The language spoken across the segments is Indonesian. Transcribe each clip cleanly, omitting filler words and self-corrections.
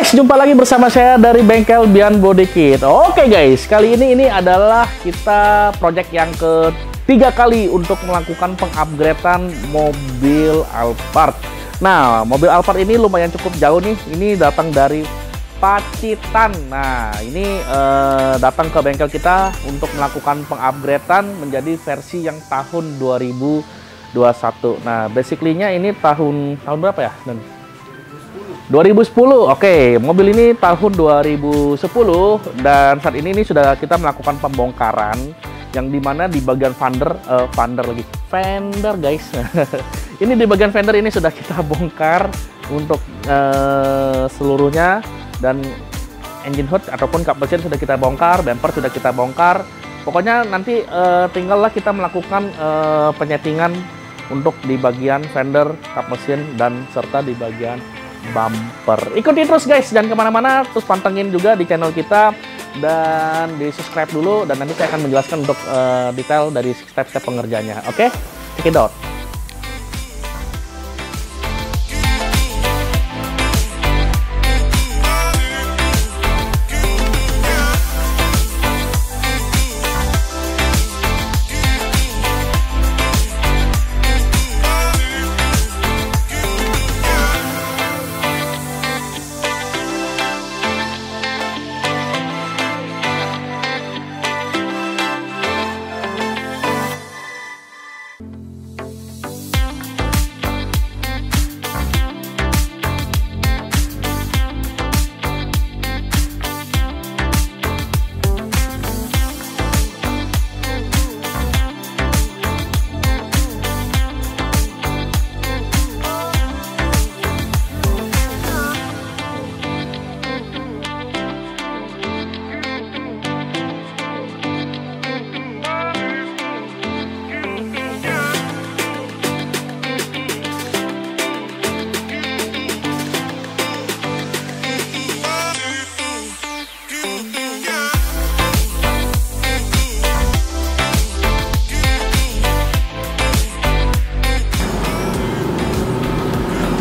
guys, jumpa lagi bersama saya dari bengkel Beyond Body Kit. Oke guys, kali ini adalah kita project yang ketiga kali untuk melakukan pengupgradean mobil Alphard. Nah, mobil Alphard ini lumayan cukup jauh nih. Ini datang dari Pacitan. Nah, ini datang ke bengkel kita untuk melakukan pengupgradean menjadi versi yang tahun 2021. Nah, basically-nya ini tahun berapa ya? 2010. Oke, mobil ini tahun 2010 dan saat ini sudah kita melakukan pembongkaran yang dimana di bagian fender guys. Ini di bagian fender ini sudah kita bongkar untuk seluruhnya, dan engine hood ataupun kap mesin sudah kita bongkar, bumper sudah kita bongkar. Pokoknya nanti tinggallah kita melakukan penyetingan untuk di bagian fender, kap mesin, dan serta di bagian bumper. Ikuti terus guys, jangan kemana-mana, terus pantengin juga di channel kita dan di subscribe dulu, dan nanti saya akan menjelaskan untuk detail dari step-step pengerjaannya. Oke, check it out.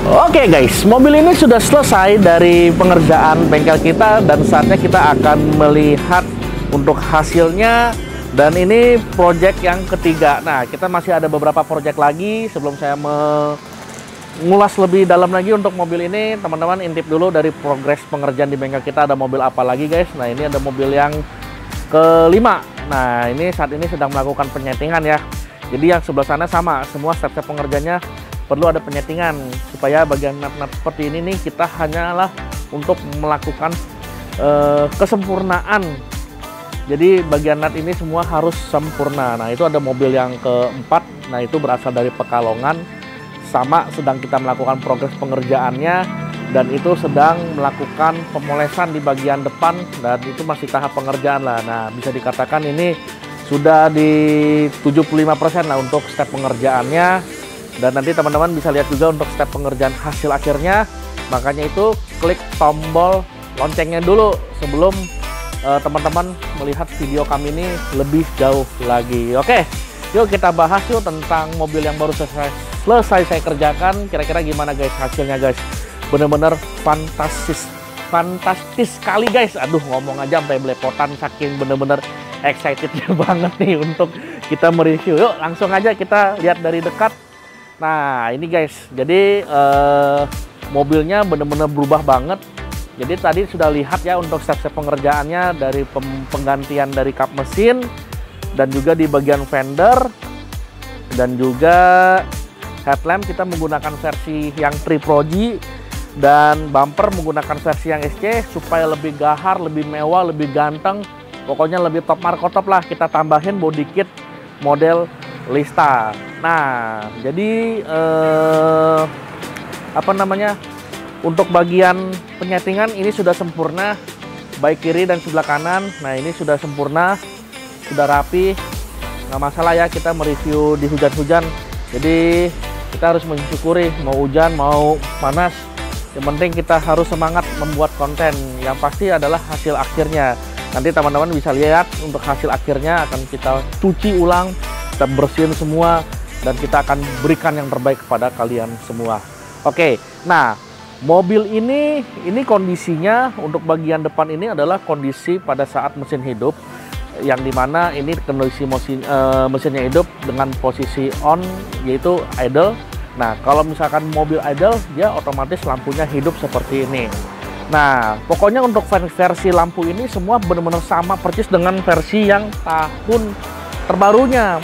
Oke guys, mobil ini sudah selesai dari pengerjaan bengkel kita dan saatnya kita akan melihat untuk hasilnya. Dan ini project yang ketiga. Nah, kita masih ada beberapa project lagi. Sebelum saya mengulas lebih dalam lagi untuk mobil ini, teman-teman intip dulu dari progres pengerjaan di bengkel kita ada mobil apa lagi guys. Nah, ini ada mobil yang kelima. Nah, ini saat ini sedang melakukan penyetingan ya. Jadi yang sebelah sana sama, semua step-step pengerjaannya perlu ada penyetingan supaya bagian nut-nut seperti ini nih kita hanyalah untuk melakukan kesempurnaan. Jadi bagian nut ini semua harus sempurna. Nah, itu ada mobil yang keempat. Nah, itu berasal dari Pekalongan. Sama, sedang kita melakukan progres pengerjaannya dan itu sedang melakukan pemolesan di bagian depan dan itu masih tahap pengerjaan lah. Nah, bisa dikatakan ini sudah di 75% lah untuk step pengerjaannya. Dan nanti teman-teman bisa lihat juga untuk step pengerjaan hasil akhirnya. Makanya itu klik tombol loncengnya dulu sebelum teman-teman melihat video kami ini lebih jauh lagi. Oke, yuk kita bahas yuk tentang mobil yang baru selesai saya kerjakan. Kira-kira gimana guys hasilnya guys? Bener-bener fantastis sekali guys. Aduh, ngomong aja sampai belepotan saking bener-bener excitednya banget nih untuk kita mereview. Yuk langsung aja kita lihat dari dekat. Nah, ini guys, jadi mobilnya benar-benar berubah banget. Jadi tadi sudah lihat ya untuk step-step pengerjaannya dari penggantian dari kap mesin dan juga di bagian fender dan juga headlamp kita menggunakan versi yang Triprogy dan bumper menggunakan versi yang SC supaya lebih gahar, lebih mewah, lebih ganteng. Pokoknya lebih top markotop lah. Kita tambahin body kit model Lista. Nah, jadi untuk bagian penyetingan ini sudah sempurna, baik kiri dan sebelah kanan. Nah, ini sudah sempurna, sudah rapi, nggak masalah ya kita mereview di hujan-hujan. Jadi kita harus mensyukuri mau hujan mau panas. Yang penting kita harus semangat membuat konten. Yang pasti adalah hasil akhirnya. Nanti teman-teman bisa lihat untuk hasil akhirnya akan kita cuci ulang, kita bersihin semua, dan kita akan berikan yang terbaik kepada kalian semua. Oke, nah Mobil ini kondisinya untuk bagian depan ini adalah kondisi pada saat mesin hidup, yang dimana ini kondisi mesinnya hidup dengan posisi on, yaitu idle. Nah, kalau misalkan mobil idle, dia otomatis lampunya hidup seperti ini. Nah, pokoknya untuk versi lampu ini semua benar-benar sama persis dengan versi yang tahun terbarunya.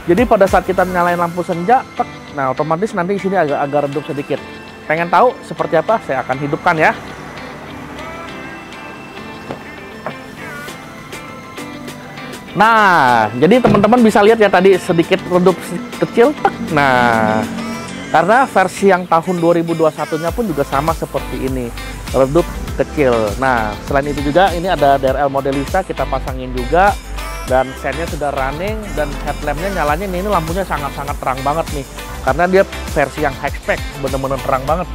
Jadi pada saat kita nyalain lampu senja, nah otomatis nanti sini agak redup sedikit. Pengen tahu seperti apa? Saya akan hidupkan ya. Nah, jadi teman-teman bisa lihat ya tadi sedikit redup kecil. Nah, karena versi yang tahun 2021-nya pun juga sama seperti ini, redup kecil. Nah, selain itu juga ini ada DRL Modelista kita pasangin juga, dan sennya sudah running, dan headlampnya nyalanya ini lampunya sangat-sangat terang banget nih. Karena dia versi yang high spec, bener-bener terang banget.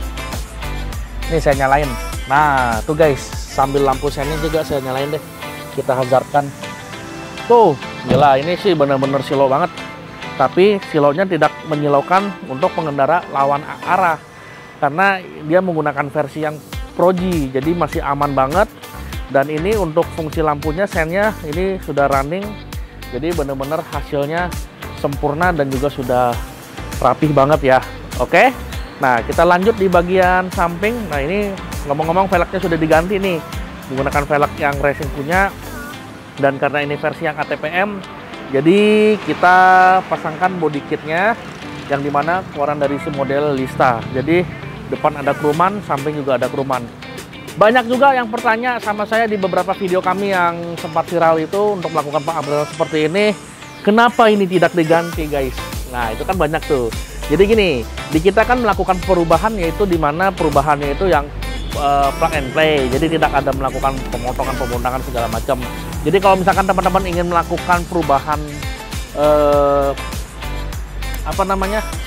Nih saya nyalain. Nah, tuh guys, sambil lampu sennya juga saya nyalain deh. Kita hazardkan. Tuh, gila, ini sih bener-bener silo banget. Tapi silonya tidak menyilaukan untuk pengendara lawan arah. Karena dia menggunakan versi yang Pro G, jadi masih aman banget. Dan ini untuk fungsi lampunya, sennya ini sudah running. Jadi bener-bener hasilnya sempurna dan juga sudah rapih banget ya. Oke, nah kita lanjut di bagian samping. Nah ini ngomong-ngomong velgnya sudah diganti nih, menggunakan velg yang racing punya, dan karena ini versi yang ATPM, jadi kita pasangkan body kitnya yang dimana keluaran dari si model Lista. Jadi depan ada kruman, samping juga ada kruman. Banyak juga yang bertanya sama saya di beberapa video kami yang sempat viral itu untuk melakukan pengupgradean seperti ini, kenapa ini tidak diganti guys? Nah, itu kan banyak tuh. Jadi gini, di kita kan melakukan perubahan, yaitu dimana perubahannya itu yang plug and play. Jadi tidak ada melakukan pemotongan segala macam. Jadi kalau misalkan teman-teman ingin melakukan perubahan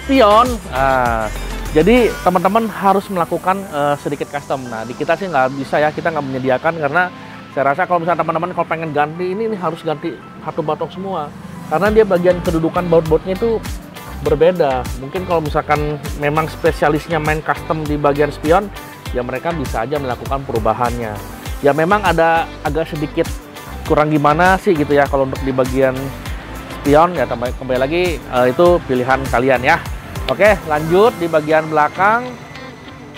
spion, jadi teman-teman harus melakukan sedikit custom. Nah, di kita sih nggak bisa ya, kita nggak menyediakan, karena saya rasa kalau misalnya teman-teman kalau pengen ganti ini harus ganti satu batok semua. Karena dia bagian kedudukan baut-bautnya itu berbeda. Mungkin kalau misalkan memang spesialisnya main custom di bagian spion, ya mereka bisa aja melakukan perubahannya. Ya memang ada agak sedikit kurang gimana sih gitu ya kalau untuk di bagian spion, ya kembali lagi itu pilihan kalian ya. Oke, lanjut di bagian belakang.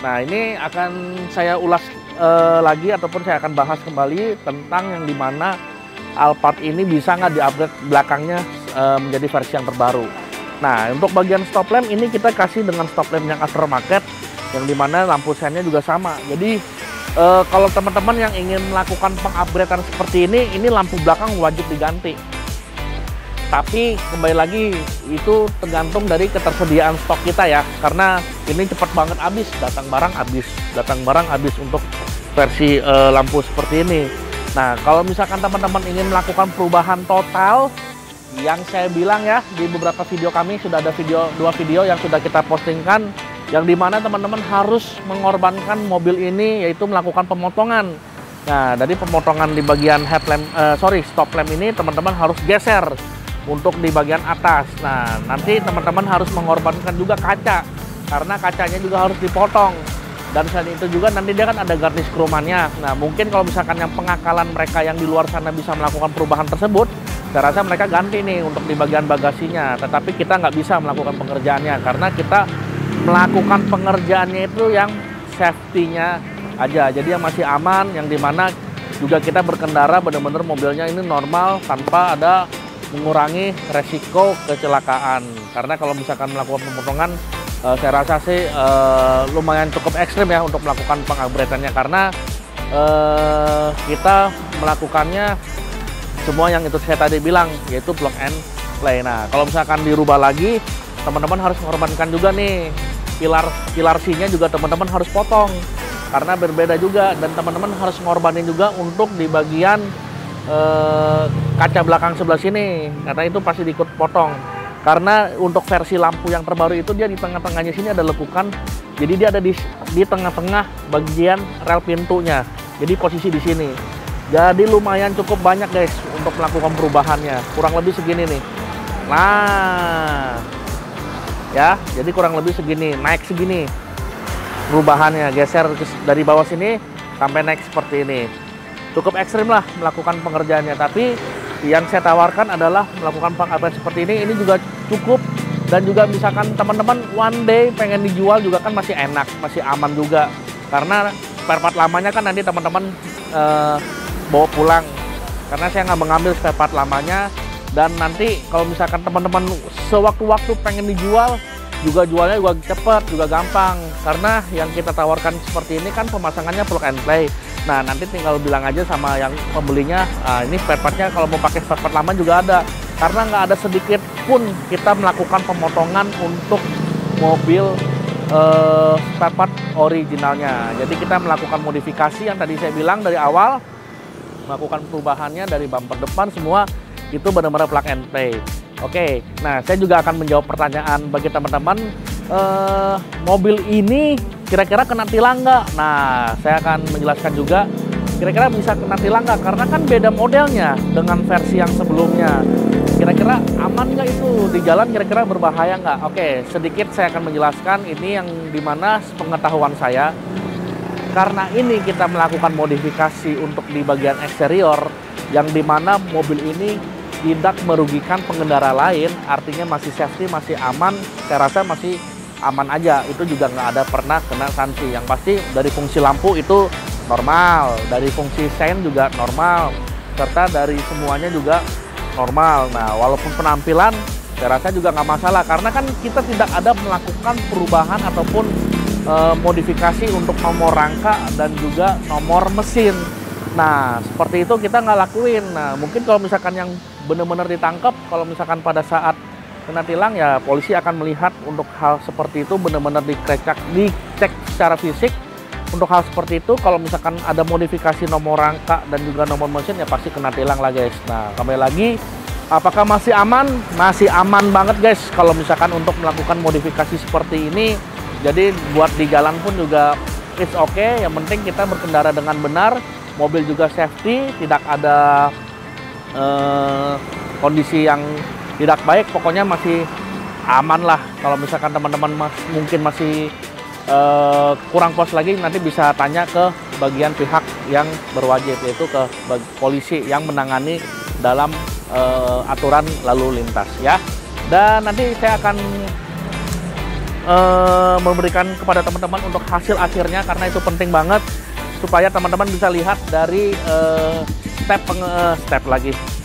Nah, ini akan saya ulas lagi, ataupun saya akan bahas kembali tentang yang dimana Alphard ini bisa nggak di-upgrade belakangnya menjadi versi yang terbaru. Nah, untuk bagian stop lamp ini kita kasih dengan stop lamp yang aftermarket, yang dimana lampu sennya juga sama. Jadi kalau teman-teman yang ingin melakukan pengupgradean seperti ini lampu belakang wajib diganti. Tapi kembali lagi itu tergantung dari ketersediaan stok kita ya, karena ini cepat banget habis, datang barang habis untuk versi lampu seperti ini. Nah, kalau misalkan teman-teman ingin melakukan perubahan total, yang saya bilang ya, di beberapa video kami sudah ada dua video yang sudah kita postingkan, yang dimana teman-teman harus mengorbankan mobil ini, yaitu melakukan pemotongan. Nah, dari pemotongan di bagian stop lamp ini teman-teman harus geser untuk di bagian atas. Nah, nanti teman-teman harus mengorbankan juga kaca, karena kacanya juga harus dipotong. Dan selain itu juga nanti dia kan ada garnish kromannya. Nah, mungkin kalau misalkan yang pengakalan mereka yang di luar sana bisa melakukan perubahan tersebut, saya rasa mereka ganti nih untuk di bagian bagasinya. Tetapi kita nggak bisa melakukan pengerjaannya, karena kita melakukan pengerjaannya itu yang safety-nya aja. Jadi yang masih aman, yang dimana juga kita berkendara benar-benar mobilnya ini normal tanpa ada mengurangi resiko kecelakaan. Karena kalau misalkan melakukan pemotongan, saya rasa sih lumayan cukup ekstrim ya untuk melakukan pengupgradeannya, karena kita melakukannya semua yang itu saya tadi bilang, yaitu plug and play. Nah, kalau misalkan dirubah lagi, teman-teman harus mengorbankan juga nih pilar C-nya juga teman-teman harus potong, karena berbeda juga, dan teman-teman harus mengorbanin juga untuk di bagian kaca belakang sebelah sini, karena itu pasti diikut potong. Karena untuk versi lampu yang terbaru itu dia di tengah-tengahnya sini ada lekukan, jadi dia ada di tengah-tengah bagian rel pintunya. Jadi posisi di sini. Jadi lumayan cukup banyak guys untuk melakukan perubahannya. Kurang lebih segini nih. Nah, ya, jadi kurang lebih segini, naik segini. perubahannya, geser dari bawah sini sampai naik seperti ini. Cukup ekstrim lah melakukan pengerjaannya, tapi yang saya tawarkan adalah melakukan pengupgrade seperti ini juga cukup. Dan juga misalkan teman-teman one day pengen dijual juga kan masih enak, masih aman juga. Karena spare part lamanya kan nanti teman-teman bawa pulang. Karena saya nggak mengambil spare part lamanya. Dan nanti kalau misalkan teman-teman sewaktu-waktu pengen dijual, juga jualnya juga cepat, juga gampang. Karena yang kita tawarkan seperti ini kan pemasangannya plug and play. Nah, nanti tinggal bilang aja sama yang pembelinya, ini spare partnya kalau mau pakai spare part lama juga ada. Karena nggak ada sedikit pun kita melakukan pemotongan untuk mobil spare part originalnya. Jadi kita melakukan modifikasi yang tadi saya bilang dari awal, melakukan perubahannya dari bumper depan semua itu benar-benar plug and play. Oke, nah saya juga akan menjawab pertanyaan bagi teman-teman, mobil ini kira-kira kena tilang nggak? Nah, saya akan menjelaskan juga kira-kira bisa kena tilang nggak, karena kan beda modelnya dengan versi yang sebelumnya. Kira-kira aman nggak itu di jalan, kira-kira berbahaya nggak? Oke, sedikit saya akan menjelaskan ini yang dimana pengetahuan saya. Karena ini kita melakukan modifikasi untuk di bagian eksterior, yang dimana mobil ini tidak merugikan pengendara lain, artinya masih safety, masih aman. Saya rasa masih aman aja, itu juga nggak ada pernah kena sanksi. Yang pasti dari fungsi lampu itu normal, dari fungsi sein juga normal, serta dari semuanya juga normal. Nah, walaupun penampilan saya rasa juga nggak masalah, karena kan kita tidak ada melakukan perubahan ataupun modifikasi untuk nomor rangka dan juga nomor mesin. Nah, seperti itu kita nggak lakuin. Nah, mungkin kalau misalkan yang benar-benar ditangkap, kalau misalkan pada saat kena tilang, ya polisi akan melihat untuk hal seperti itu benar-benar dicek secara fisik. Untuk hal seperti itu, kalau misalkan ada modifikasi nomor rangka dan juga nomor mesin, ya pasti kena tilang lah guys. Nah, kembali lagi, apakah masih aman? Masih aman banget guys kalau misalkan untuk melakukan modifikasi seperti ini. Jadi buat di jalan pun juga it's okay, yang penting kita berkendara dengan benar, mobil juga safety, tidak ada kondisi yang tidak baik, pokoknya masih aman lah. Kalau misalkan teman-teman mungkin masih kurang puas lagi, nanti bisa tanya ke bagian pihak yang berwajib, yaitu ke polisi yang menangani dalam aturan lalu lintas ya. Dan nanti saya akan memberikan kepada teman-teman untuk hasil akhirnya, karena itu penting banget supaya teman-teman bisa lihat dari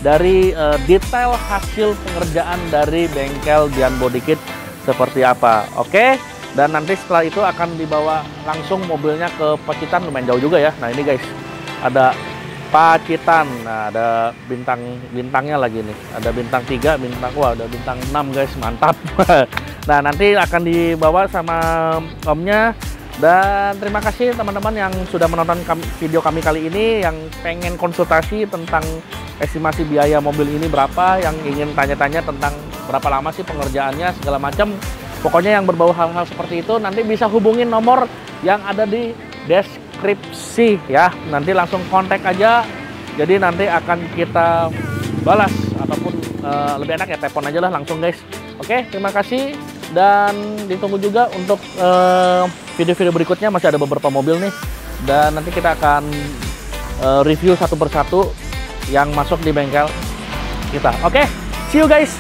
dari detail hasil pengerjaan dari bengkel Dian Body Kit seperti apa. Oke, dan nanti setelah itu akan dibawa langsung mobilnya ke Pacitan, lumayan jauh juga ya. Nah, ini guys, ada Pacitan. Nah, ada bintangnya lagi nih, ada bintang 3, wah, ada bintang 6 guys, mantap. Nah, nanti akan dibawa sama omnya. Dan terima kasih teman-teman yang sudah menonton video kami kali ini, yang pengen konsultasi tentang estimasi biaya mobil ini berapa, yang ingin tanya-tanya tentang berapa lama sih pengerjaannya, segala macam. Pokoknya yang berbau hal-hal seperti itu, nanti bisa hubungin nomor yang ada di deskripsi ya. Nanti langsung kontak aja, jadi nanti akan kita balas, ataupun lebih enak ya telepon aja lah langsung guys. Oke, terima kasih. Dan ditunggu juga untuk video-video berikutnya, masih ada beberapa mobil nih, dan nanti kita akan review satu persatu yang masuk di bengkel kita. Oke, see you guys.